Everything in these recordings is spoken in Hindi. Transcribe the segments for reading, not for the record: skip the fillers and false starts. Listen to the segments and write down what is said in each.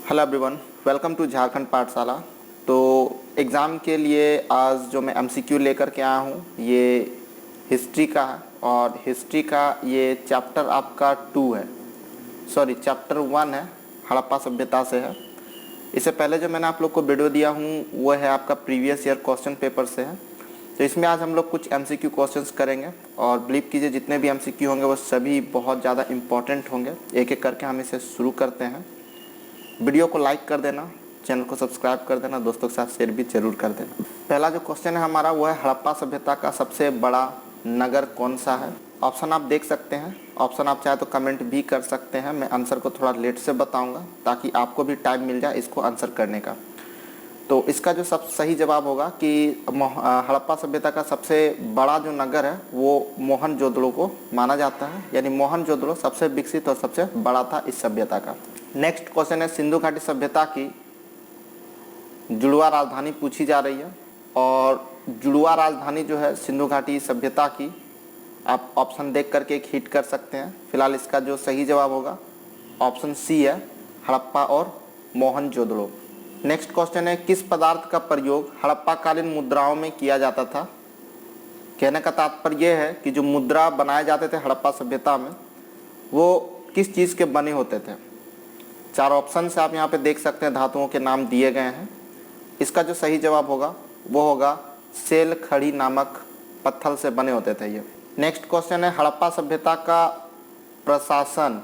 Hello everyone, welcome to Jharkhand Pathshala. तो एग्ज़ाम के लिए आज जो मैं एमसीक्यू लेकर के आया हूँ ये हिस्ट्री का है और हिस्ट्री का ये चैप्टर आपका 2 है, सॉरी चैप्टर 1 है, हड़प्पा सभ्यता से है। इससे पहले जो मैंने आप लोग को वीडियो दिया हूँ वो है आपका प्रीवियस ईयर क्वेश्चन पेपर से है। तो इसमें आज हम लोग कुछ एमसीक्यू क्वेश्चंस करेंगे और बिलीव कीजिए जितने भी एमसीक्यू होंगे वो सभी बहुत ज़्यादा इंपॉर्टेंट होंगे। एक एक करके हम इसे शुरू करते हैं। वीडियो को लाइक कर देना, चैनल को सब्सक्राइब कर देना, दोस्तों के साथ शेयर भी जरूर कर देना। पहला जो क्वेश्चन है हमारा वो है हड़प्पा सभ्यता का सबसे बड़ा नगर कौन सा है। ऑप्शन आप देख सकते हैं, ऑप्शन आप चाहे तो कमेंट भी कर सकते हैं। मैं आंसर को थोड़ा लेट से बताऊंगा ताकि आपको भी टाइम मिल जाए इसको आंसर करने का। तो इसका जो सब सही जवाब होगा कि हड़प्पा सभ्यता का सबसे बड़ा जो नगर है वो मोहनजोदड़ो को माना जाता है, यानी मोहनजोदड़ो सबसे विकसित और सबसे बड़ा था इस सभ्यता का। नेक्स्ट क्वेश्चन है सिंधु घाटी सभ्यता की जुड़वा राजधानी पूछी जा रही है और जुड़वा राजधानी जो है सिंधु घाटी सभ्यता की, आप ऑप्शन देख करके एक हिट कर सकते हैं। फिलहाल इसका जो सही जवाब होगा ऑप्शन सी है, हड़प्पा और मोहनजोदड़ो। नेक्स्ट क्वेश्चन है किस पदार्थ का प्रयोग हड़प्पा कालीन मुद्राओं में किया जाता था। कहने का तात्पर्य यह है कि जो मुद्रा बनाए जाते थे हड़प्पा सभ्यता में वो किस चीज़ के बने होते थे। 4 ऑप्शन से आप यहाँ पे देख सकते हैं, धातुओं के नाम दिए गए हैं। इसका जो सही जवाब होगा वो होगा सेल खड़ी नामक पत्थर से बने होते थे ये। नेक्स्ट क्वेश्चन है हड़प्पा सभ्यता का प्रशासन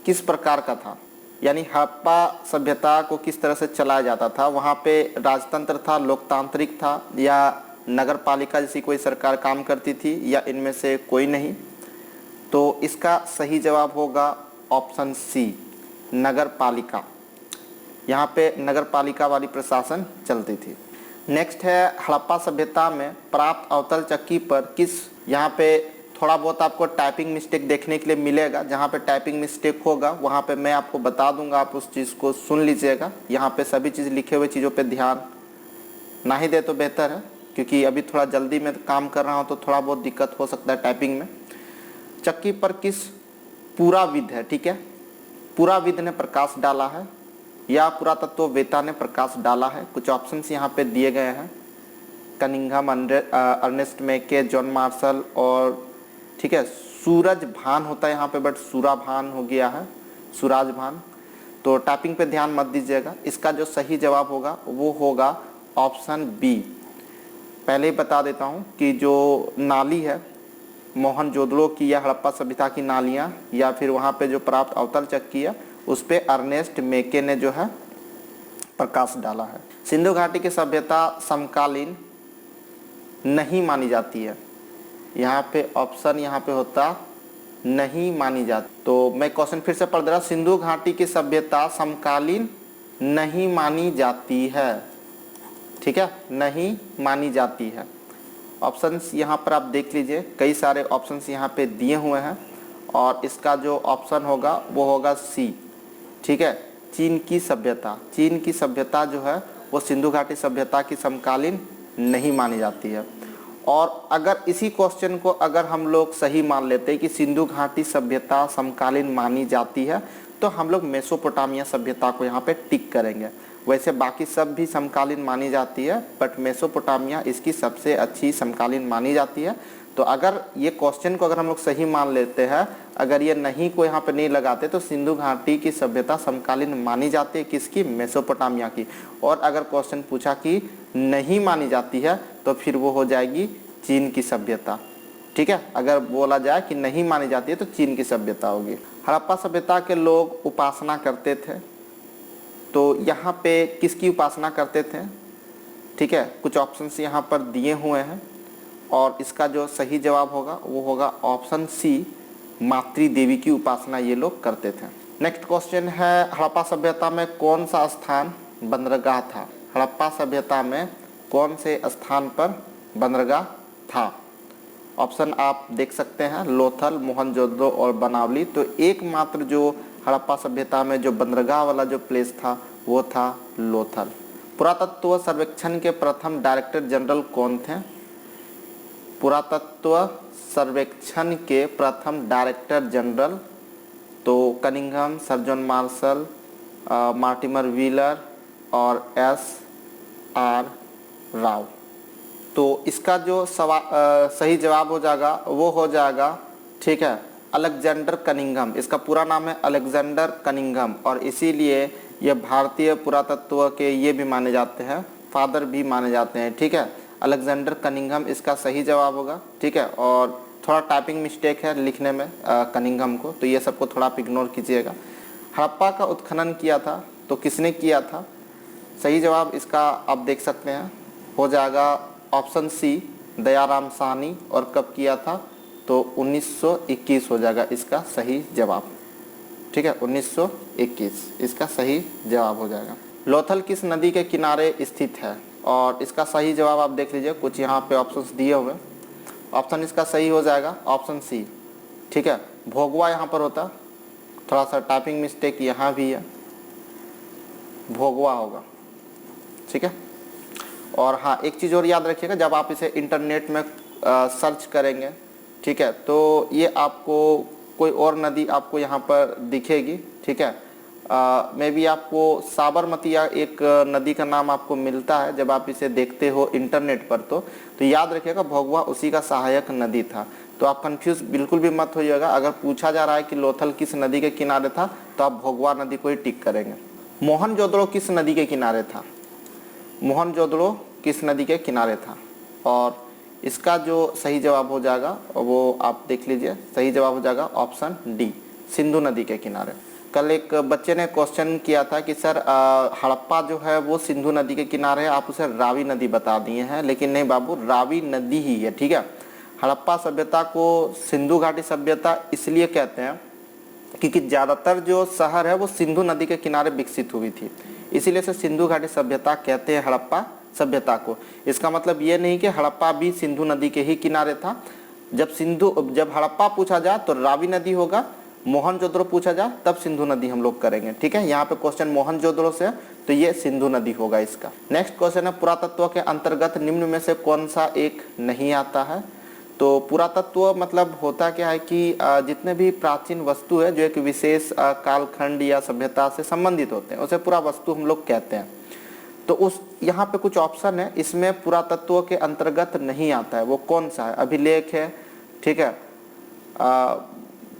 किस प्रकार का था, यानी हड़प्पा सभ्यता को किस तरह से चलाया जाता था। वहाँ पे राजतंत्र था, लोकतांत्रिक था या नगर पालिका जैसी कोई सरकार काम करती थी या इनमें से कोई नहीं। तो इसका सही जवाब होगा ऑप्शन सी, नगर पालिका। यहाँ पे नगर पालिका वाली प्रशासन चलती थी। नेक्स्ट है हड़प्पा सभ्यता में प्राप्त अवतल चक्की पर किस, यहाँ पे थोड़ा बहुत आपको टाइपिंग मिस्टेक देखने के लिए मिलेगा। जहाँ पे टाइपिंग मिस्टेक होगा वहाँ पे मैं आपको बता दूंगा, आप उस चीज़ को सुन लीजिएगा। यहाँ पे सभी चीज़ लिखे हुए चीज़ों पे ध्यान ना ही दे तो बेहतर है, क्योंकि अभी थोड़ा जल्दी में काम कर रहा हूँ तो थोड़ा बहुत दिक्कत हो सकता है टाइपिंग में। चक्की पर किस पुराविद है, ठीक है, पुराविद ने प्रकाश डाला है या पुरातत्ववेत्ता ने प्रकाश डाला है। कुछ ऑप्शंस यहाँ पे दिए गए हैं, कनिंघम, अर्नेस्ट मेके, जॉन मार्शल और ठीक है सूरज भान होता है यहाँ पे, बट सूरा भान हो गया है, सूरज भान। तो टाइपिंग पे ध्यान मत दीजिएगा। इसका जो सही जवाब होगा वो होगा ऑप्शन बी। पहले ही बता देता हूँ कि जो नाली है मोहनजोदड़ो की या हड़प्पा सभ्यता की नालियाँ या फिर वहाँ पे जो प्राप्त अवतल चक्की है उस पे अर्नेस्ट मेके ने जो है प्रकाश डाला है। सिंधु घाटी की सभ्यता समकालीन नहीं मानी जाती है। यहाँ पे ऑप्शन यहाँ पे होता नहीं मानी जाती। तो मैं क्वेश्चन फिर से पढ़ दे रहा, सिंधु घाटी की सभ्यता समकालीन नहीं मानी जाती है, ठीक है, नहीं मानी जाती है। ऑप्शंस यहाँ पर आप देख लीजिए, कई सारे ऑप्शंस यहाँ पे दिए हुए हैं और इसका जो ऑप्शन होगा वो होगा सी, ठीक है, चीन की सभ्यता। चीन की सभ्यता जो है वो सिंधु घाटी सभ्यता की समकालीन नहीं मानी जाती है। और अगर इसी क्वेश्चन को अगर हम लोग सही मान लेते हैं कि सिंधु घाटी सभ्यता समकालीन मानी जाती है तो हम लोग मेसोपोटामिया सभ्यता को यहाँ पे टिक करेंगे। वैसे बाकी सब भी समकालीन मानी जाती है बट मेसोपोटामिया इसकी सबसे अच्छी समकालीन मानी जाती है। तो अगर ये क्वेश्चन को अगर हम लोग सही मान लेते हैं, अगर ये नहीं को यहाँ पे नहीं लगाते तो सिंधु घाटी की सभ्यता समकालीन मानी जाती है किसकी, मेसोपोटामिया की। और अगर क्वेश्चन पूछा कि नहीं मानी जाती है तो फिर वो हो जाएगी चीन की सभ्यता, ठीक है। अगर बोला जाए कि नहीं मानी जाती है तो चीन की सभ्यता होगी। हड़प्पा सभ्यता के लोग उपासना करते थे, तो यहाँ पे किसकी उपासना करते थे, ठीक है। कुछ ऑप्शंस यहाँ पर दिए हुए हैं और इसका जो सही जवाब होगा वो होगा ऑप्शन सी, मातृ देवी की उपासना ये लोग करते थे। नेक्स्ट क्वेश्चन है हड़प्पा सभ्यता में कौन सा स्थान बंदरगाह था। हड़प्पा सभ्यता में कौन से स्थान पर बंदरगाह था। ऑप्शन आप देख सकते हैं, लोथल, मोहनजोदड़ो और बनावली। तो एकमात्र जो हड़प्पा सभ्यता में जो बंदरगाह वाला जो प्लेस था वो था लोथल। पुरातत्व सर्वेक्षण के प्रथम डायरेक्टर जनरल कौन थे। पुरातत्व सर्वेक्षण के प्रथम डायरेक्टर जनरल तो Cunningham, sir John Marshall, Mortimer wheeler और एस आर राव। तो इसका जो सही जवाब हो जाएगा वो हो जाएगा, ठीक है, अलेक्जेंडर कनिंघम। इसका पूरा नाम है अलेक्जेंडर कनिंघम और इसीलिए ये भारतीय पुरातत्व के ये भी माने जाते हैं, फादर भी माने जाते हैं, ठीक है। अलेक्जेंडर कनिंघम इसका सही जवाब होगा, ठीक है। और थोड़ा टाइपिंग मिस्टेक है लिखने में कनिंघम को, तो ये सबको थोड़ा आप इग्नोर कीजिएगा। हड़प्पा का उत्खनन किया था तो किसने किया था? सही जवाब इसका आप देख सकते हैं हो जाएगा ऑप्शन सी, दयाराम साहनी। और कब किया था? तो 1921 हो जाएगा इसका सही जवाब, ठीक है, 1921 इसका सही जवाब हो जाएगा। लोथल किस नदी के किनारे स्थित है? और इसका सही जवाब आप देख लीजिए, कुछ यहाँ पे ऑप्शंस दिए हुए। ऑप्शन इसका सही हो जाएगा ऑप्शन सी, ठीक है, भोगवा यहाँ पर होता, थोड़ा सा टाइपिंग मिस्टेक यहाँ भी है, भोगवा होगा, ठीक है। और हाँ, एक चीज़ और याद रखिएगा, जब आप इसे इंटरनेट में सर्च करेंगे, ठीक है, तो ये आपको कोई और नदी आपको यहाँ पर दिखेगी, ठीक है। मे बी आपको साबरमती या एक नदी का नाम आपको मिलता है जब आप इसे देखते हो इंटरनेट पर। तो याद रखिएगा भोगवा उसी का सहायक नदी था। तो आप कंफ्यूज बिल्कुल भी मत होइएगा। अगर पूछा जा रहा है कि लोथल किस नदी के किनारे था तो आप भोगवा नदी को ही टिक करेंगे। मोहनजोदड़ो किस नदी के किनारे था? मोहनजोदड़ो किस नदी के किनारे था? और इसका जो सही जवाब हो जाएगा वो आप देख लीजिए, सही जवाब हो जाएगा ऑप्शन डी, सिंधु नदी के किनारे। कल एक बच्चे ने क्वेश्चन किया था कि सर हड़प्पा जो है वो सिंधु नदी के किनारे है, आप उसे रावी नदी बता दिए हैं, लेकिन नहीं बाबू, रावी नदी ही है, ठीक है। हड़प्पा सभ्यता को सिंधु घाटी सभ्यता इसलिए कहते हैं क्योंकि ज़्यादातर जो शहर है वो सिंधु नदी के किनारे विकसित हुई थी, इसीलिए से सिंधु घाटी सभ्यता कहते हैं हड़प्पा सभ्यता को। इसका मतलब ये नहीं कि हड़प्पा भी सिंधु नदी के ही किनारे था। जब हड़प्पा पूछा जाए तो रावी नदी होगा, मोहनजोदड़ो पूछा जाए तब सिंधु नदी हम लोग करेंगे, ठीक है। यहाँ पे क्वेश्चन मोहनजोदड़ो से है तो ये सिंधु नदी होगा इसका। नेक्स्ट क्वेश्चन है पुरातत्व के अंतर्गत निम्न में से कौन सा एक नहीं आता है? तो पुरातत्व मतलब होता क्या है कि जितने भी प्राचीन वस्तु है जो एक विशेष कालखंड या सभ्यता से संबंधित होते हैं उसे पुरा वस्तु हम लोग कहते हैं। तो उस यहाँ पे कुछ ऑप्शन है, इसमें पुरातत्व के अंतर्गत नहीं आता है, वो कौन सा है? अभिलेख है, ठीक है,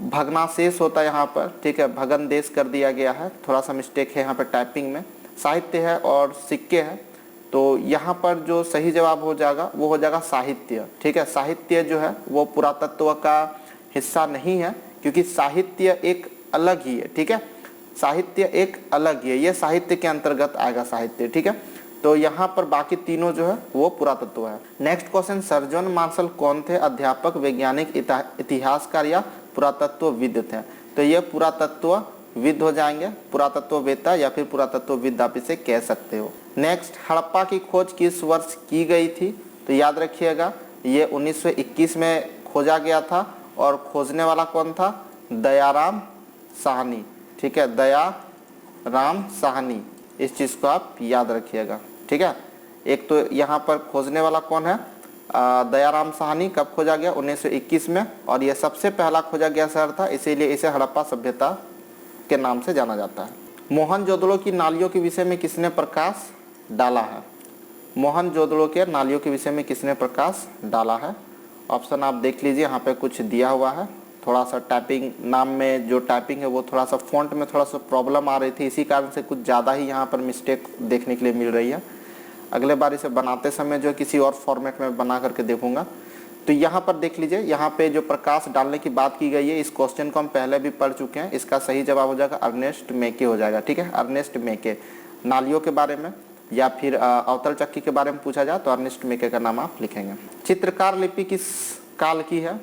भग्नाशेष होता है यहाँ पर, ठीक है, भगन देश कर दिया गया है, थोड़ा सा मिस्टेक है यहाँ पर टाइपिंग में, साहित्य है और सिक्के हैं। तो यहाँ पर जो सही जवाब हो जाएगा वो हो जाएगा साहित्य, ठीक है। साहित्य जो है वो पुरातत्व का हिस्सा नहीं है क्योंकि साहित्य एक अलग ही है, ठीक है, साहित्य एक अलग ही है, ये साहित्य के अंतर्गत आएगा साहित्य, ठीक है। तो यहाँ पर बाकी तीनों जो है वो पुरातत्व है। Next question, sir John Marshall कौन थे? अध्यापक, वैज्ञानिक, इतिहासकार या पुरातत्वविद थे? तो ये पुरातत्वविद हो जाएंगे, पुरातत्ववेत्ता या फिर पुरातत्वविद आप इसे कह सकते हो। नेक्स्ट, हड़प्पा की खोज किस वर्ष की गई थी? तो याद रखिएगा ये 1921 में खोजा गया था और खोजने वाला कौन था? दयाराम साहनी, ठीक है, दयाराम साहनी, इस चीज़ को आप याद रखिएगा, ठीक है। एक तो यहाँ पर खोजने वाला कौन है? दयाराम साहनी। कब खोजा गया? 1921 में, और यह सबसे पहला खोजा गया शहर था, इसीलिए इसे हड़प्पा सभ्यता के नाम से जाना जाता है। मोहनजोदड़ो की नालियों के विषय में किसने प्रकाश डाला है? मोहनजोदड़ो के नालियों के विषय में किसने प्रकाश डाला है? ऑप्शन आप देख लीजिए, यहाँ पे कुछ दिया हुआ है, थोड़ा सा टाइपिंग, नाम में जो टाइपिंग है वो थोड़ा सा फॉन्ट में थोड़ा सा प्रॉब्लम आ रही थी, इसी कारण से कुछ ज़्यादा ही यहाँ पर मिस्टेक देखने के लिए मिल रही है। अगले बार इसे बनाते समय जो किसी और फॉर्मेट में बना करके देखूंगा। तो यहाँ पर देख लीजिए, यहाँ पे जो प्रकाश डालने की बात की गई है, इस क्वेश्चन को हम पहले भी पढ़ चुके हैं। इसका सही जवाब हो जाएगा अर्नेस्ट मेके हो जाएगा, ठीक है, अर्नेस्ट मेके। नालियों के बारे में या फिर अवतल चक्की के बारे में पूछा जाए तो अर्नेस्ट मेके का नाम आप लिखेंगे। चित्रकार लिपि किस काल की है?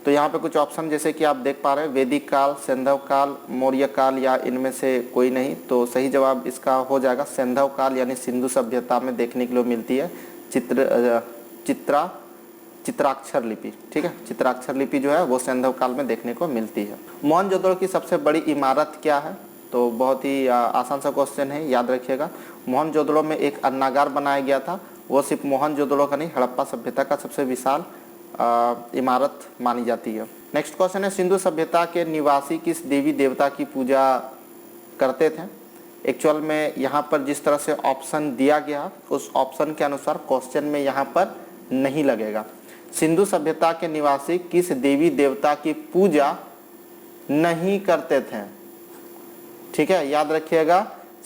तो यहाँ पे कुछ ऑप्शन जैसे कि आप देख पा रहे हैं, वैदिक काल, सैंधव काल, मौर्य काल या इनमें से कोई नहीं। तो सही जवाब इसका हो जाएगा सैंधव काल, यानी सिंधु सभ्यता में देखने के लिए मिलती है चित्राक्षर लिपि, ठीक है, चित्राक्षर लिपि जो है वो सैंधव काल में देखने को मिलती है। मोहनजोदड़ो की सबसे बड़ी इमारत क्या है? तो बहुत ही आसान सा क्वेश्चन है, याद रखिएगा। मोहनजोदड़ो में एक अन्नागार बनाया गया था, वो सिर्फ मोहनजोदड़ो का नहीं, हड़प्पा सभ्यता का सबसे विशाल इमारत मानी जाती है। नेक्स्ट क्वेश्चन है, सिंधु सभ्यता के निवासी किस देवी देवता की पूजा करते थे? एक्चुअल में यहाँ पर जिस तरह से ऑप्शन दिया गया उस ऑप्शन के अनुसार क्वेश्चन में यहाँ पर नहीं लगेगा। सिंधु सभ्यता के निवासी किस देवी देवता की पूजा नहीं करते थे? ठीक है, याद रखिएगा,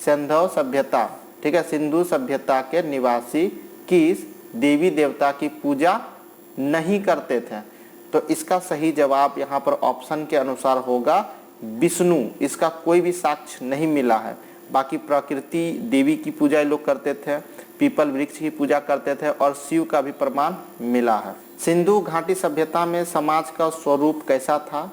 सिंधु सभ्यता, ठीक है, सिंधु सभ्यता के निवासी किस देवी देवता की पूजा नहीं करते थे? तो इसका सही जवाब यहाँ पर ऑप्शन के अनुसार होगा विष्णु। इसका कोई भी साक्ष्य नहीं मिला है। बाकी प्रकृति देवी की पूजा ये लोग करते थे, पीपल वृक्ष की पूजा करते थे और शिव का भी प्रमाण मिला है। सिंधु घाटी सभ्यता में समाज का स्वरूप कैसा था?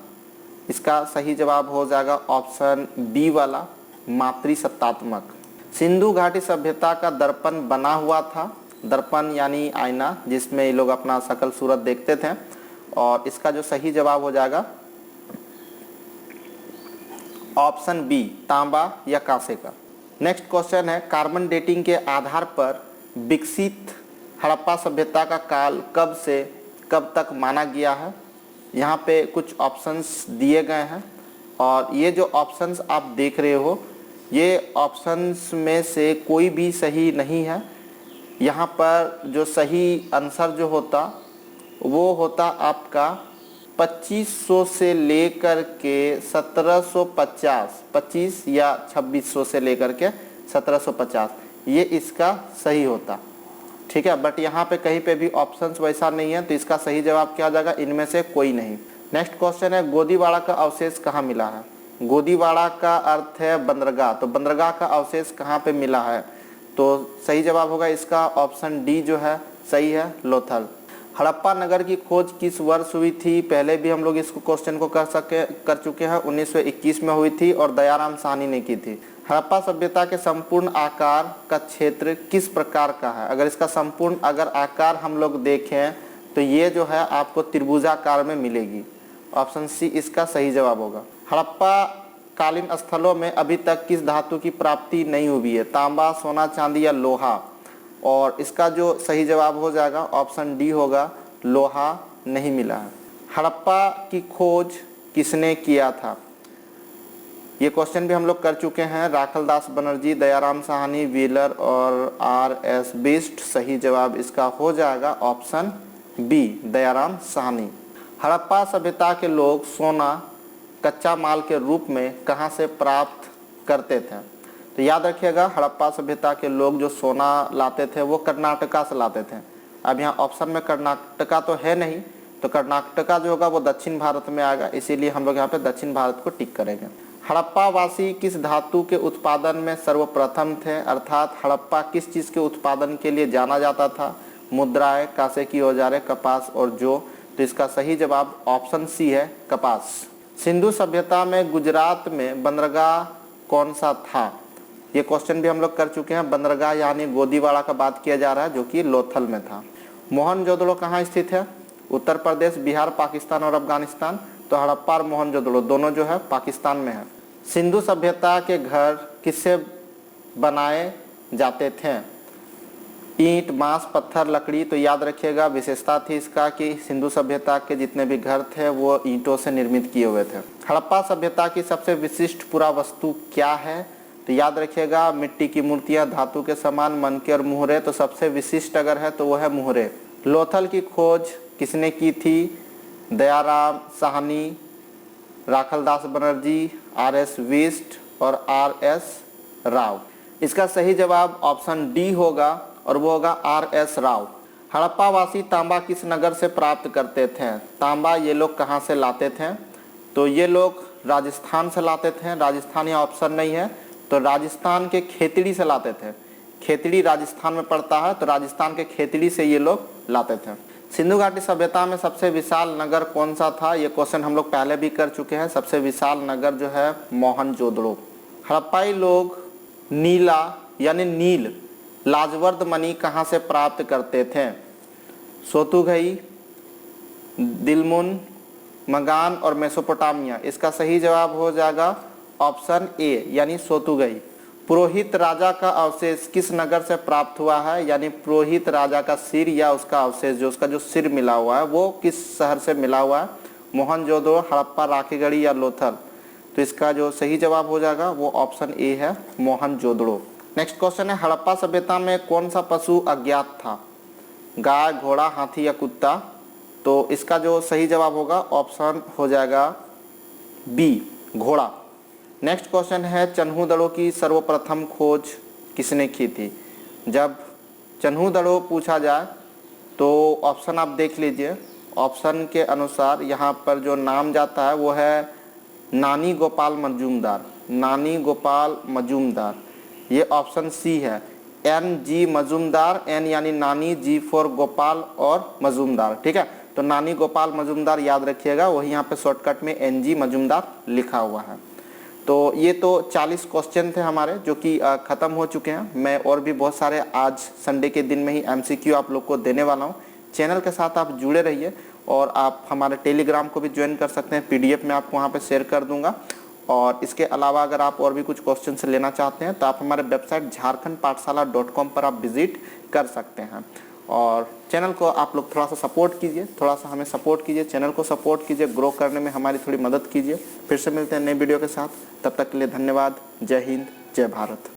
इसका सही जवाब हो जाएगा ऑप्शन बी वाला, मातृसत्तात्मक। सिंधु घाटी सभ्यता का दर्पण बना हुआ था। दर्पण यानी आईना, जिसमें ये लोग अपना शकल सूरत देखते थे। और इसका जो सही जवाब हो जाएगा ऑप्शन बी, तांबा या कांसे का। नेक्स्ट क्वेश्चन है, कार्बन डेटिंग के आधार पर विकसित हड़प्पा सभ्यता का काल कब से कब तक माना गया है? यहाँ पे कुछ ऑप्शंस दिए गए हैं और ये जो ऑप्शंस आप देख रहे हो ये ऑप्शंस में से कोई भी सही नहीं है। यहाँ पर जो सही आंसर जो होता वो होता आपका 2500 से लेकर के 1750, 25 या 2600 से लेकर के 1750, ये इसका सही होता। ठीक है, बट यहाँ पे कहीं पे भी ऑप्शंस वैसा नहीं है, तो इसका सही जवाब क्या हो जाएगा? इनमें से कोई नहीं। नेक्स्ट क्वेश्चन है, गोदीवाड़ा का अवशेष कहाँ मिला है? गोदीवाड़ा का अर्थ है बंदरगाह, तो बंदरगाह का अवशेष कहाँ पे मिला है? तो सही जवाब होगा इसका ऑप्शन डी जो है सही है, लोथल। हड़प्पा नगर की खोज किस वर्ष हुई थी? पहले भी हम लोग इस क्वेश्चन को कर चुके हैं, 1921 में हुई थी और दयाराम साहनी ने की थी। हड़प्पा सभ्यता के संपूर्ण आकार का क्षेत्र किस प्रकार का है? अगर इसका संपूर्ण अगर आकार हम लोग देखें तो ये जो है आपको त्रिभुजाकार में मिलेगी। ऑप्शन सी इसका सही जवाब होगा। हड़प्पा कालीन स्थलों में अभी तक किस धातु की प्राप्ति नहीं हुई है? तांबा, सोना, चांदी या लोहा? और इसका जो सही जवाब हो जाएगा ऑप्शन डी होगा, लोहा नहीं मिला है। हड़प्पा की खोज किसने किया था? ये क्वेश्चन भी हम लोग कर चुके हैं। राखलदास बनर्जी, दयाराम साहनी, व्हीलर और आर.एस. बिष्ट। सही जवाब इसका हो जाएगा ऑप्शन बी, दयाराम साहनी। हड़प्पा सभ्यता के लोग सोना कच्चा माल के रूप में कहाँ से प्राप्त करते थे? तो याद रखिएगा, हड़प्पा सभ्यता के लोग जो सोना लाते थे वो कर्नाटका से लाते थे। अब यहाँ ऑप्शन में कर्नाटका तो है नहीं, तो कर्नाटका जो होगा वो दक्षिण भारत में आएगा, इसीलिए हम लोग यहाँ पे दक्षिण भारत को टिक करेंगे। हड़प्पा वासी किस धातु के उत्पादन में सर्वप्रथम थे? अर्थात हड़प्पा किस चीज़ के उत्पादन के लिए जाना जाता था? मुद्राएं, कांसे की औजारें, कपास और जौ? तो इसका सही जवाब ऑप्शन सी है, कपास। सिंधु सभ्यता में गुजरात में बंदरगाह कौन सा था? ये क्वेश्चन भी हम लोग कर चुके हैं। बंदरगाह यानी गोदीवाड़ा का बात किया जा रहा है, जो कि लोथल में था। मोहनजोदड़ो कहाँ स्थित है? उत्तर प्रदेश, बिहार, पाकिस्तान और अफगानिस्तान। तो हड़प्पा और मोहनजोदड़ो दोनों जो है पाकिस्तान में है। सिंधु सभ्यता के घर किससे बनाए जाते थे? ईंट, बांस, पत्थर, लकड़ी? तो याद रखिएगा विशेषता थी इसका कि सिंधु सभ्यता के जितने भी घर थे वो ईंटों से निर्मित किए हुए थे। हड़प्पा सभ्यता की सबसे विशिष्ट पुरावस्तु क्या है? तो याद रखिएगा मिट्टी की मूर्तियां, धातु के समान, मनके और मुहरे। तो सबसे विशिष्ट अगर है तो वो है मुहरे। लोथल की खोज किसने की थी? दयाराम साहनी, राखलदास बनर्जी, आर.एस. बिष्ट और आर.एस. राव। इसका सही जवाब ऑप्शन डी होगा और वो होगा आर.एस. राव। हड़प्पा वासी तांबा किस नगर से प्राप्त करते थे? तांबा ये लोग कहाँ से लाते थे? तो ये लोग राजस्थान से लाते थे। राजस्थान यहाँ ऑप्शन नहीं है, तो राजस्थान के खेतड़ी से लाते थे। खेतड़ी राजस्थान में पड़ता है, तो राजस्थान के खेतड़ी से ये लोग लाते थे। सिंधु घाटी सभ्यता में सबसे विशाल नगर कौन सा था? ये क्वेश्चन हम लोग पहले भी कर चुके हैं। सबसे विशाल नगर जो है मोहनजोदड़ो। हड़प्पाई लोग नीला यानी नील लाजवर्द मणि कहाँ से प्राप्त करते थे? सोतुगई, दिलमुन, मगान और मेसोपोटामिया। इसका सही जवाब हो जाएगा ऑप्शन ए यानी सोतुगई। पुरोहित राजा का अवशेष किस नगर से प्राप्त हुआ है? यानी पुरोहित राजा का सिर या उसका अवशेष जो उसका जो सिर मिला हुआ है वो किस शहर से मिला हुआ है? मोहनजोदड़ो, हड़प्पा, राखीगढ़ी या लोथल? तो इसका जो सही जवाब हो जाएगा वो ऑप्शन ए है, मोहनजोदड़ो। नेक्स्ट क्वेश्चन है, हड़प्पा सभ्यता में कौन सा पशु अज्ञात था? गाय, घोड़ा, हाथी या कुत्ता? तो इसका जो सही जवाब होगा ऑप्शन हो जाएगा बी, घोड़ा। नेक्स्ट क्वेश्चन है, चन्हू दड़ों की सर्वप्रथम खोज किसने की थी? जब चन्हू दड़ों पूछा जाए तो ऑप्शन आप देख लीजिए। ऑप्शन के अनुसार यहाँ पर जो नाम जाता है वो है नानी गोपाल मजूमदार, नानी गोपाल मजूमदार। ये ऑप्शन सी है, एन जी मजूमदार, एन यानी नानी, जी फॉर गोपाल और मजूमदार। ठीक है, तो नानी गोपाल मजूमदार याद रखिएगा, वही यहाँ पे शॉर्टकट में एन जी मजूमदार लिखा हुआ है। तो ये तो 40 क्वेश्चन थे हमारे जो कि ख़त्म हो चुके हैं। मैं और भी बहुत सारे आज संडे के दिन में ही एमसीक्यू आप लोग को देने वाला हूँ। चैनल के साथ आप जुड़े रहिए और आप हमारे टेलीग्राम को भी ज्वाइन कर सकते हैं, पीडीएफ में आपको वहाँ पे शेयर कर दूंगा। और इसके अलावा अगर आप और भी कुछ क्वेश्चन लेना चाहते हैं तो आप हमारे वेबसाइट jharkhandpathshala.com पर आप विजिट कर सकते हैं। और चैनल को आप लोग थोड़ा सा सपोर्ट कीजिए, थोड़ा सा हमें सपोर्ट कीजिए, चैनल को सपोर्ट कीजिए, ग्रो करने में हमारी थोड़ी मदद कीजिए। फिर से मिलते हैं नए वीडियो के साथ, तब तक के लिए धन्यवाद। जय हिंद, जय भारत।